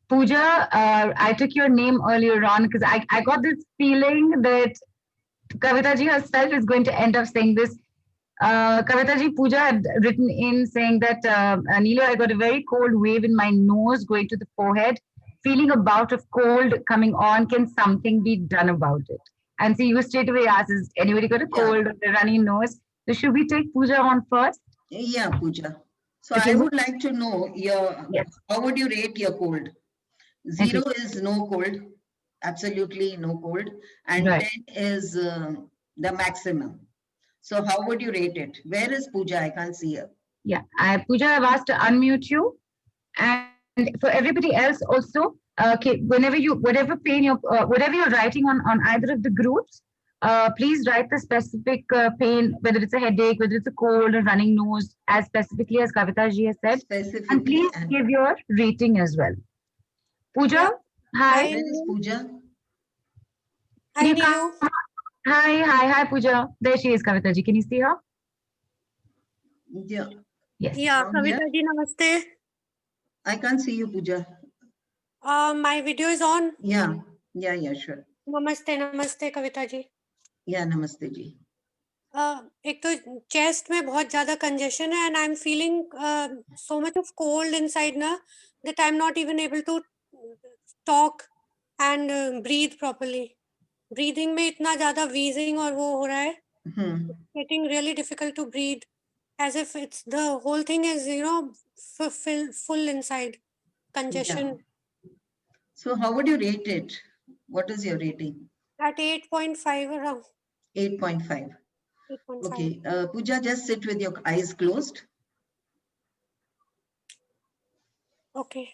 Pooja, I took your name earlier on because I got this feeling that Kavita ji herself is going to end up saying this. Kavita ji, Pooja had written in saying that, Neelo, I got a very cold wave in my nose going to the forehead, feeling a bout of cold coming on. Can something be done about it? And so you straight away asked, is anybody got a Yeah, cold or a runny nose? So should we take Pooja on first? yeah, Pooja. So Okay. I would like to know Yes. how would you rate your cold? Okay. 0 is no cold, absolutely no cold, and Right. 10 is the maximum. So how would you rate it? Where is Pooja? I can't see her. Yeah. Pooja, I've asked to unmute you. And for everybody else also, okay, whatever pain whatever you're writing on either of the groups, please write the specific pain, whether it's a headache, whether it's a cold or running nose, as specifically as Kavita ji has said. And Specifically, please and give your rating as well. Yeah. Pooja, hi. Hi, where is Neelu. Pooja? Can Hi, you come? Neelu. Hi, Pooja. There she is, Kavita ji. Can you see her? Yeah, Yes. Yeah, down here. Kavita ji, namaste. I can't see you, Pooja. My video is on. Yeah, sure. Namaste, namaste, Kavita ji. Yeah, namaste ji. एक तो chest में बहुत ज्यादा congestion है and I am feeling so much of cold inside ना that I am not even able to talk and breathe properly. Breathing में इतना ज्यादा वीजिंग और वो हो रहा है, getting really difficult to breathe as if it's the whole thing is full inside congestion. Yeah. So how would you rate it? What is your rating? At 8.5 around 8.5. 8.5. Okay. Pooja, just sit with your eyes closed. Okay.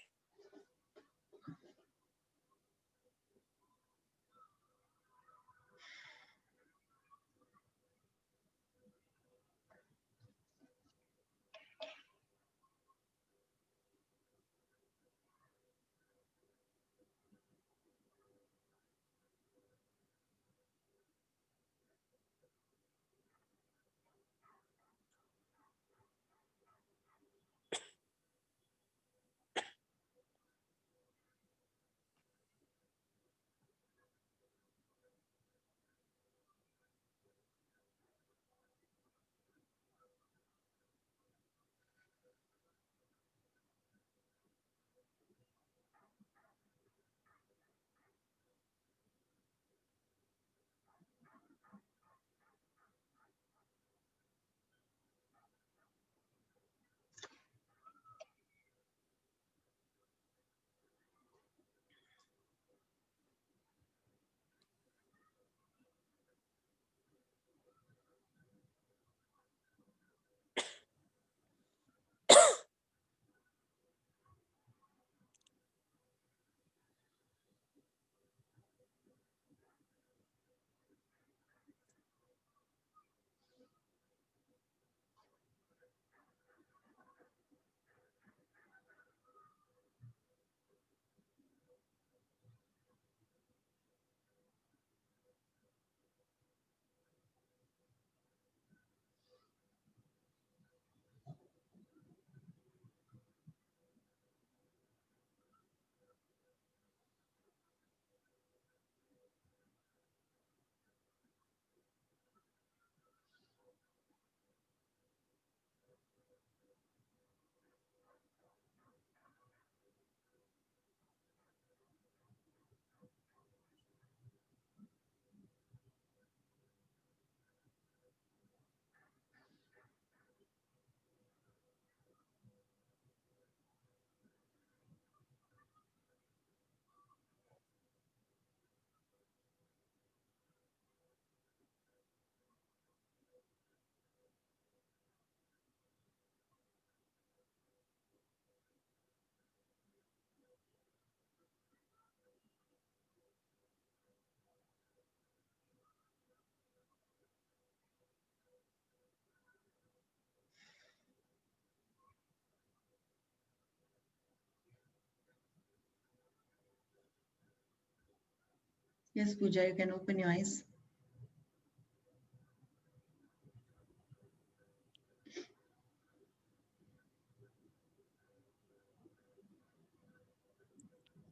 Yes, Pooja, you can open your eyes.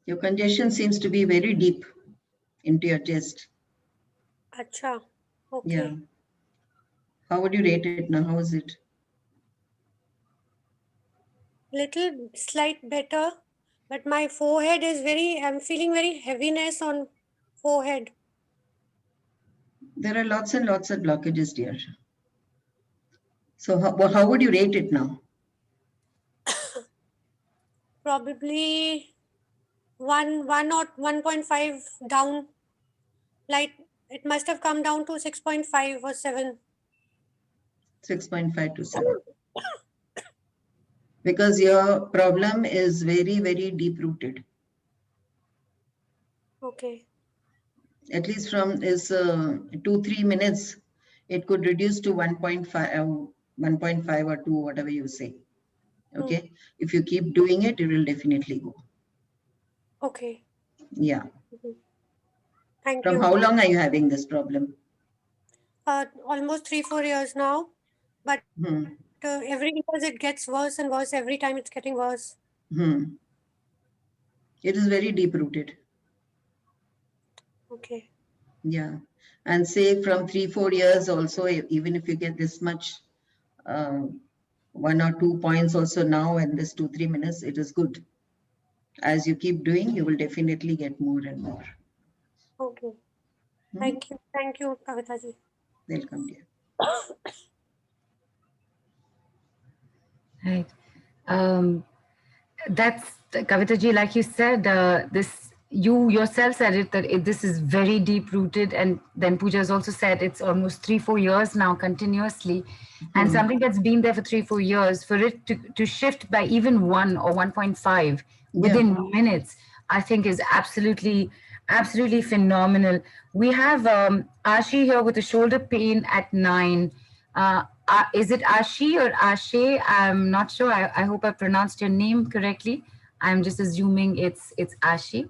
Your congestion seems to be very deep into your chest. Acha. Okay. Yeah. How would you rate it now? How is it? Little slight better, but my forehead is I'm feeling very heaviness on forehead. There are lots and lots of blockages, dear. So how would you rate it now? Probably 1 or 1.5 down. Like it must have come down to 6.5 or 7. 6.5 to 7. Because your problem is very, very deep rooted. Okay. At least from is 2-3 minutes, it could reduce to 1.5 or 2, whatever you say. Okay. If you keep doing it, it will definitely go. Okay. Yeah. Thank From you. how long are you having this problem? Almost 3-4 years now, but Hmm. every year it gets worse and worse. Every time it's getting worse. Hmm. It is very deep rooted. Okay. Yeah. And say from 3-4 years also, even if you get this much, 1 or 2 points also now and this 2-3 minutes, it is good. As you keep doing, you will definitely get more and more. Okay. Hmm? Thank you. Thank you, Kavita ji. Welcome, dear. Right. That's Kavita ji, like you said, this you yourself said it that this is very deep rooted, and then Pooja has also said it's almost 3-4 years now continuously, and something that's been there for 3-4 years for it to shift by even 1 or 1.5 within minutes, I think is absolutely phenomenal. We have Ashi here with a shoulder pain at 9. Is it Ashi or Ashe? I'm not sure. I hope I pronounced your name correctly. I'm just assuming it's Ashi.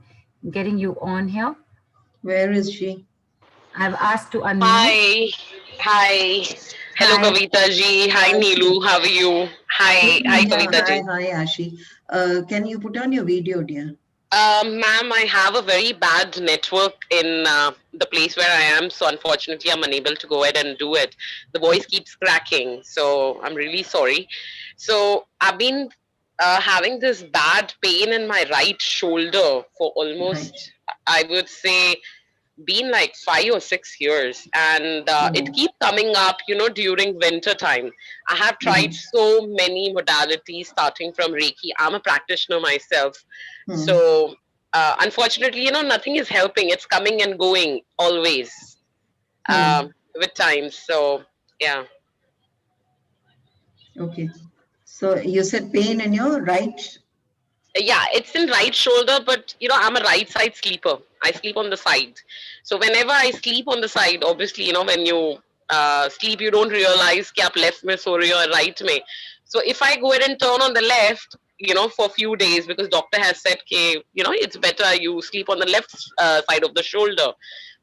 Getting you on here. Where is she? I've asked to unmute. Hi. Hi. Hello, Hi. Kavita ji. Hi, Ashi. Neelu. How are you? Hi. Hi, Yeah, Kavita ji. hi, Ashi. Can you put on your video, dear? Ma'am, I have a very bad network in the place where I am, so unfortunately, I'm unable to go ahead and do it. The voice keeps cracking, so I'm really sorry. So, I've been having this bad pain in my right shoulder for Right. almost, I would say, been like 5 or 6 years, and it keep coming up during winter time. I have tried so many modalities starting from Reiki. I'm a practitioner myself, so unfortunately nothing is helping. It's coming and going always with time. So yeah. Okay. So you said pain in your right. Yeah, it's in right shoulder, but I'm a right side sleeper. I sleep on the side. So whenever I sleep on the side, obviously, when you sleep, you don't realize कि आप left में सो रहे हो or right में. So if I go ahead and turn on the left, for a few days, because doctor has said कि, it's better you sleep on the left side of the shoulder.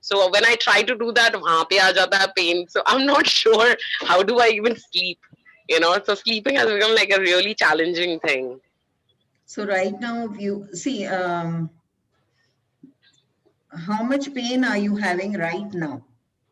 So when I try to do that, वहाँ पे आ जाता है pain. So I'm not sure how do I even sleep. So sleeping has become like a really challenging thing. So right now, you see, how much pain are you having right now?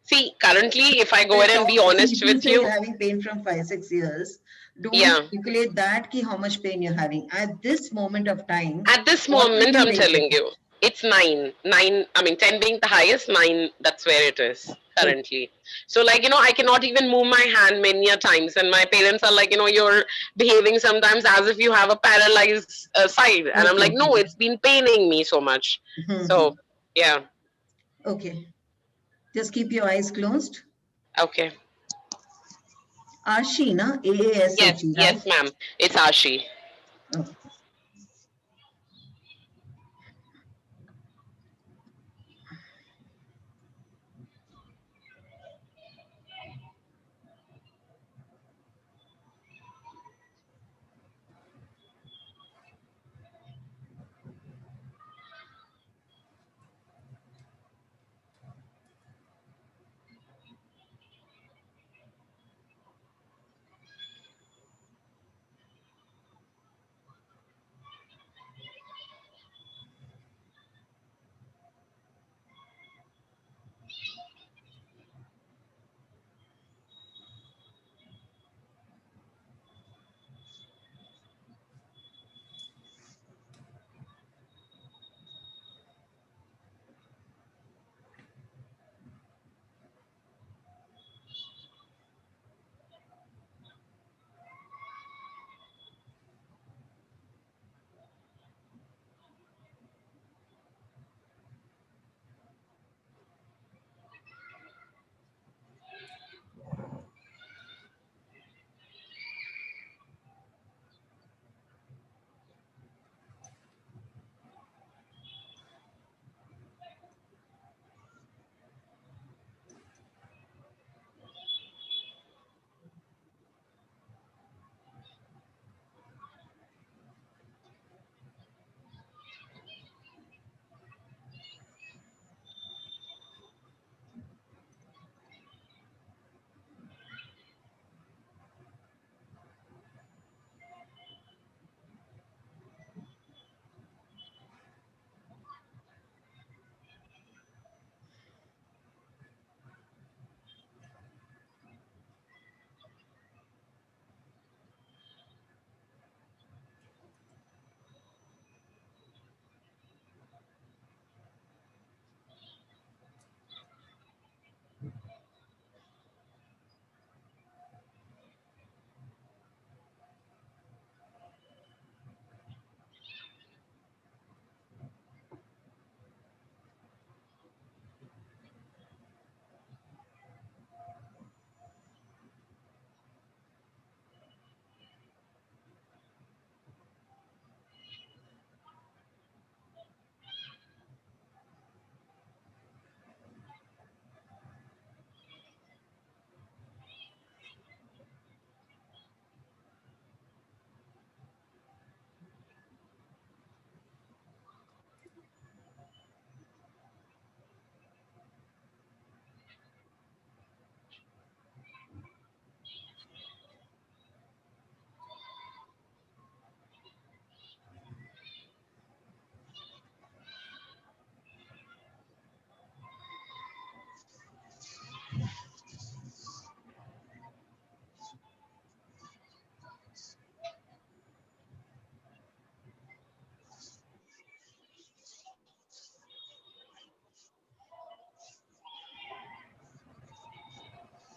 See, currently, if I go ahead and be honest People with say you, you're having pain from 5-6 years. Don't yeah. calculate that ki how much pain you're having at this moment of time. At this What will moment, you I'm rate telling it? you, it's 9. 9, I mean, 10 being the highest, 9, that's where it is currently. So, like, I cannot even move my hand many a times. And my parents are like, you're behaving sometimes as if you have a paralyzed side. And I'm like, no, it's been paining me so much. So, yeah. Okay. Just keep your eyes closed. Okay. Ashi, na? A-A-S-H-E, right? Yes, ma'am. It's Ashi. Okay.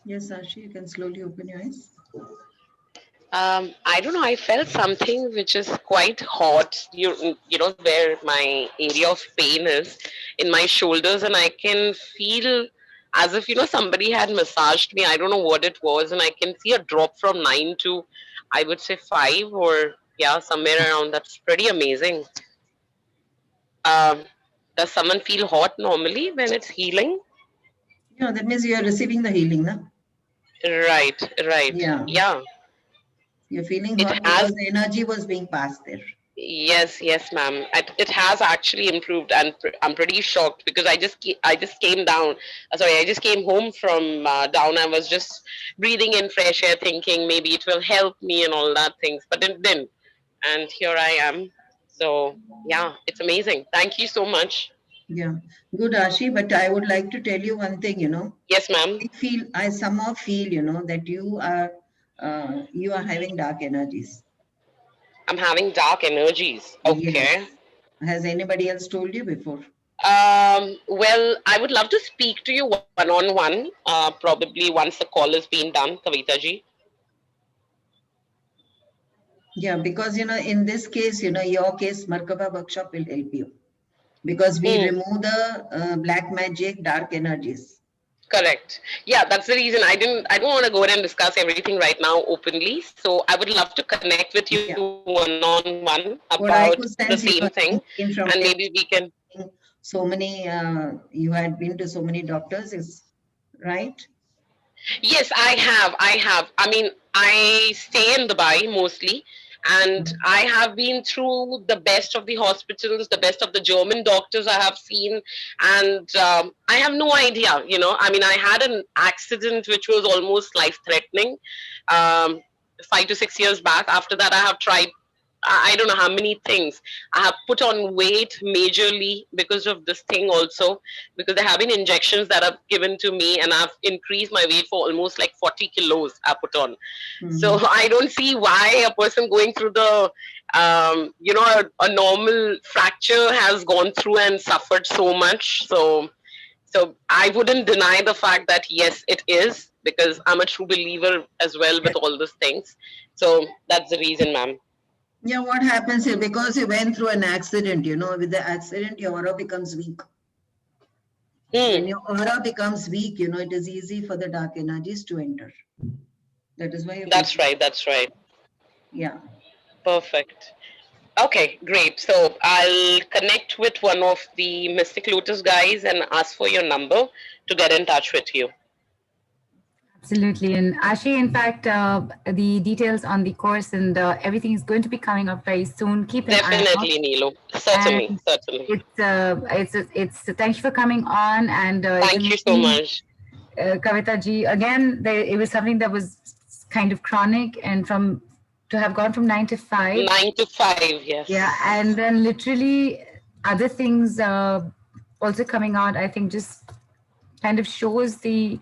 Yes, Ashi, you can slowly open your eyes. I don't know. I felt something which is quite hot. You know where my area of pain is in my shoulders, and I can feel as if somebody had massaged me. I don't know what it was, and I can see a drop from 9 to, I would say, 5, or yeah, somewhere around. That's pretty amazing. Um, does someone feel hot normally when it's healing? Yeah, that means you are receiving the healing, na? Right, right. Yeah, Yeah, you're feeling it hot has. because the energy was being passed there. Yes, yes, ma'am. It has actually improved, and I'm pretty shocked because I just came down. Sorry, I just came home from down. I was just breathing in fresh air, thinking maybe it will help me and all that things, but it didn't. And here I am. So yeah, it's amazing. Thank you so much. Yeah, good, Ashi. But I would like to tell you one thing, Yes, ma'am. I somehow feel, that you are having dark energies. I'm having dark energies. Yes. Okay. Has anybody else told you before? Well, I would love to speak to you one on one. Probably once the call has been done, Kavita ji. Yeah, because, in this case, your case, Markaba workshop will help you because we Hmm. remove the black magic, dark energies. Correct. Yeah, that's the reason I don't want to go ahead and discuss everything right now openly. So I would love to connect with you Yeah. one on one about What I the could same sense, thing, came and from maybe we can. so many, you had been to so many doctors, is right? Yes, I have. I have. I mean, I stay in Dubai mostly, and I have been through the best of the hospitals, the best of the German doctors I have seen, and I have no idea. I mean, I had an accident which was almost life threatening. 5 to 6 years back. After that, I have tried. I don't know how many things. I have put on weight majorly because of this thing also, because there have been injections that are given to me, and I've increased my weight for almost like 40 kilos I put on. So I don't see why a person going through a normal fracture has gone through and suffered so much. So I wouldn't deny the fact that yes, it is, because I'm a true believer as well with all these things. So that's the reason, ma'am. Yeah, what happens here? Because you went through an accident, with the accident, your aura becomes weak. When Hmm. your aura becomes weak, it is easy for the dark energies to enter. That is why you That's right. That's right. yeah. Perfect. Okay, great. So I'll connect with one of the Mystic Lotus guys and ask for your number to get in touch with you. Absolutely. And Ashi, in fact, the details on the course and everything is going to be coming up very soon. Keep an eye out. Definitely, Neelu. Certainly, And certainly. thank you for coming on. And it's Thank you so amazing, much. Kavita ji. Again, it was something that was kind of chronic, and to have gone from 9 to 5. 9 to 5, yes. Yeah, and then literally other things also coming out. I think just kind of shows the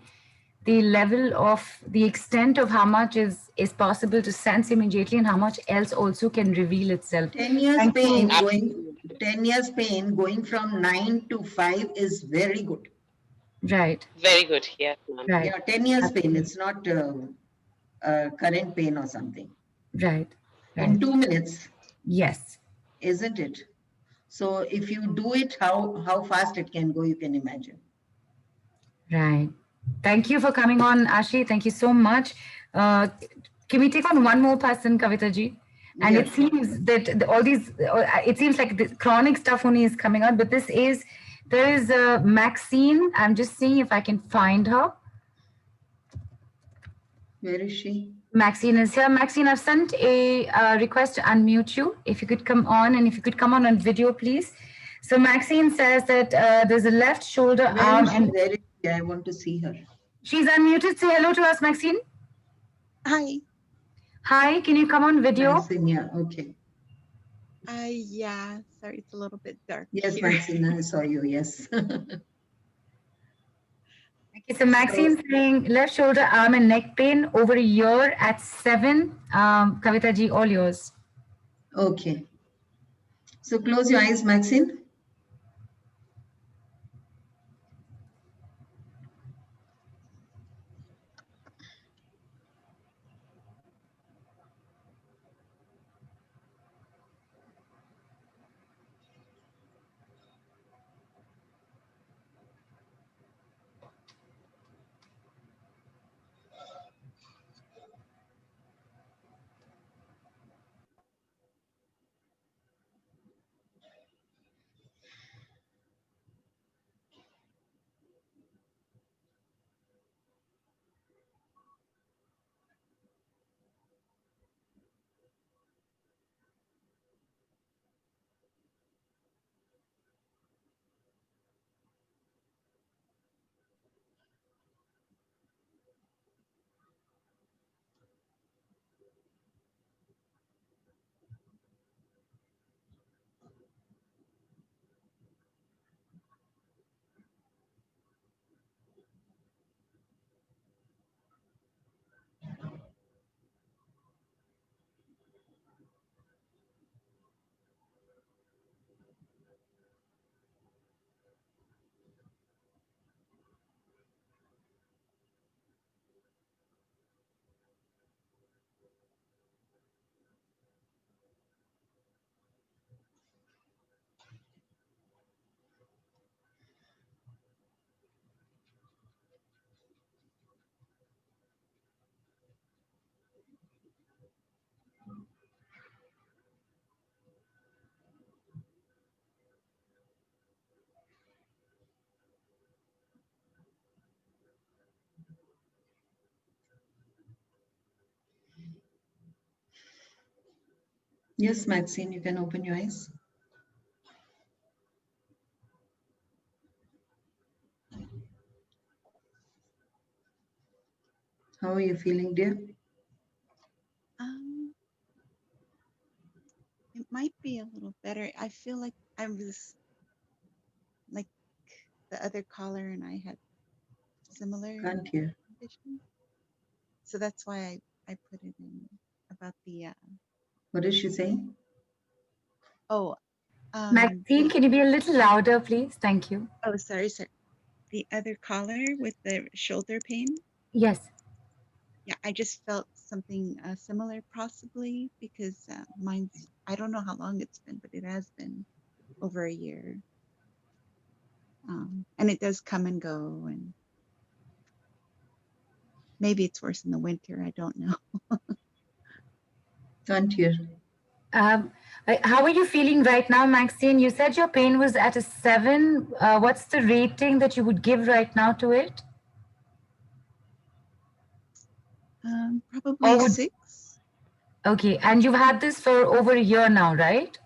level of the extent of how much is possible to sense immediately, and how much else also can reveal itself. 10 years Thank pain you. going 10 years pain going from 9 to 5 is very good. Right. Very good. Yes, ma'am. Right. Yeah, 10 years pain. Absolutely. It's not current pain or something. Right. In Right. 2 minutes, Yes. isn't it? So if you do it, how fast it can go, you can imagine. Right. Thank you for coming on, Ashi. Thank you so much. Can we take on one more person, Kavita ji? And Yes. it seems that all these, it seems like the chronic stuff only is coming out, but there is Maxine. I'm just seeing if I can find her. Where is she? Maxine is here. Maxine, I've sent a request to unmute you. If you could come on, and if you could come on video, please. So Maxine says that there's a left shoulder arm, and Where is she? I want to see her. she's unmuted. Say hello to us, Maxine. Hi. Hi, can you come on video? Maxine, yeah, okay. Yeah, sorry, it's a little bit dark. Yes, here. Maxine, I saw you, yes. Okay, so Maxine saying left shoulder, arm, and neck pain over a year at 7. Kavita ji, all yours. Okay. So close your eyes, Maxine. Yes, Maxine, you can open your eyes. How are you feeling, dear? Um, it might be a little better. I feel like I was like the other caller and I had similar Can't hear. conditions. So that's why I put it in about the What is she saying? oh Maxine, the can you be a little louder, please? Thank you. oh sorry. The other caller with the shoulder pain. Yes. Yeah, I just felt something similar possibly because mine's, I don't know how long it's been, but it has been over a year. And it does come and go, and maybe it's worse in the winter. I don't know. Can't hear. How are you feeling right now, Maxine? You said your pain was at a 7. What's the rating that you would give right now to it? Probably would- 6. Okay, and you've had this for over a year now, right?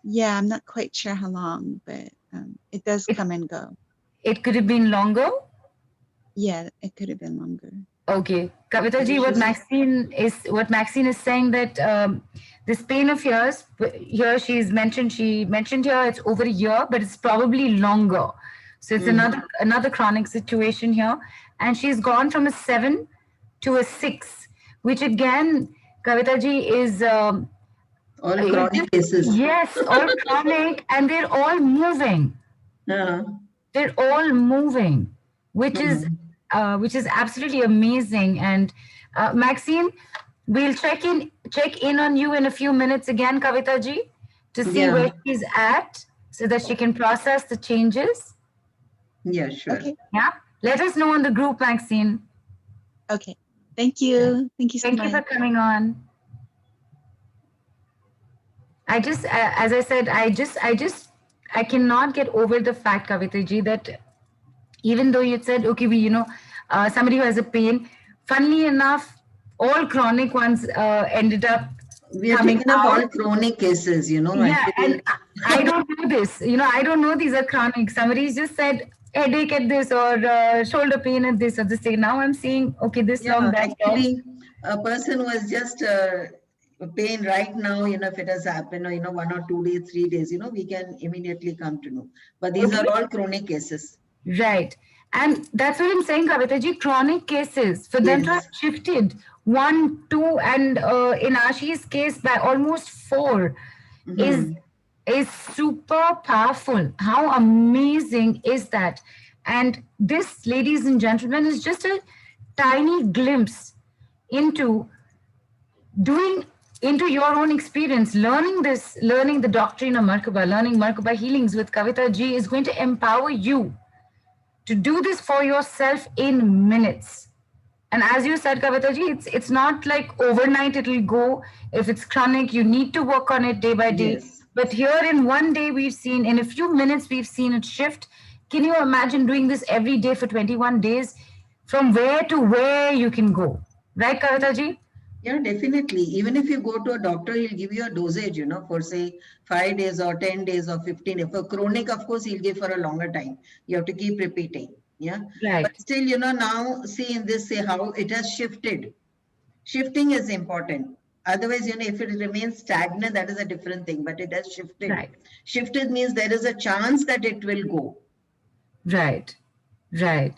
Yeah, I'm not quite sure how long, but it does come and go. It could have been longer. Yeah, it could have been longer. Okay, Kavita ji, what Maxine is saying that this pain of yours, here she mentioned here it's over a year, but it's probably longer. So it's another chronic situation here, and she's gone from a 7 to a 6, which again, Kavita ji, is All chronic cases. yes, all chronic, and they're all moving. They're all moving, which is absolutely amazing. And Maxine, we'll check in on you in a few minutes again, Kavita ji, to see where she's at, so that she can process the changes. Yeah, sure. Okay. Yeah, let us know on the group, Maxine. Okay. Thank you. Thank you so Thank much. you for coming on. I just, as I said, I cannot get over the fact, Kavita ji, that even though you said, okay, somebody who has a pain, funnily enough, all chronic ones ended up We are coming taking up all out. chronic cases, Yeah, actually. and I don't know this. I don't know these are chronic. Somebody just said headache at this, or shoulder pain at this, or this thing. Now I'm seeing, okay, this long, that long. Actually, a person was just pain right now, if it has happened, or 1 or 2 days, 3 days, we can immediately come to know. But these are all chronic cases. Right. And that's what I'm saying, Kavita ji, chronic cases, for them to have shifted 1, 2, and in Ashi's case by almost 4 is super powerful. How amazing is that? And this, ladies and gentlemen, is just a tiny glimpse into your own experience. Learning the doctrine of Merkaba, learning Merkaba healings with Kavita ji is going to empower you to do this for yourself in minutes. And as you said, Kavita ji, it's not like overnight it'll go. If it's chronic, you need to work on it day by day. Yes. But here in one day, in a few minutes, we've seen it shift. Can you imagine doing this every day for 21 days? From where to where you can go. Right, Kavita ji? Yeah, definitely. Even if you go to a doctor, he'll give you a dosage, for say 5 days or 10 days or 15. For chronic, of course, he'll give for a longer time. You have to keep repeating. Yeah. Right. But still, now see in this, say how it has shifted. Shifting is important. Otherwise, if it remains stagnant, that is a different thing. But it has shifted. Right. Shifted means there is a chance that it will go. Right. Right.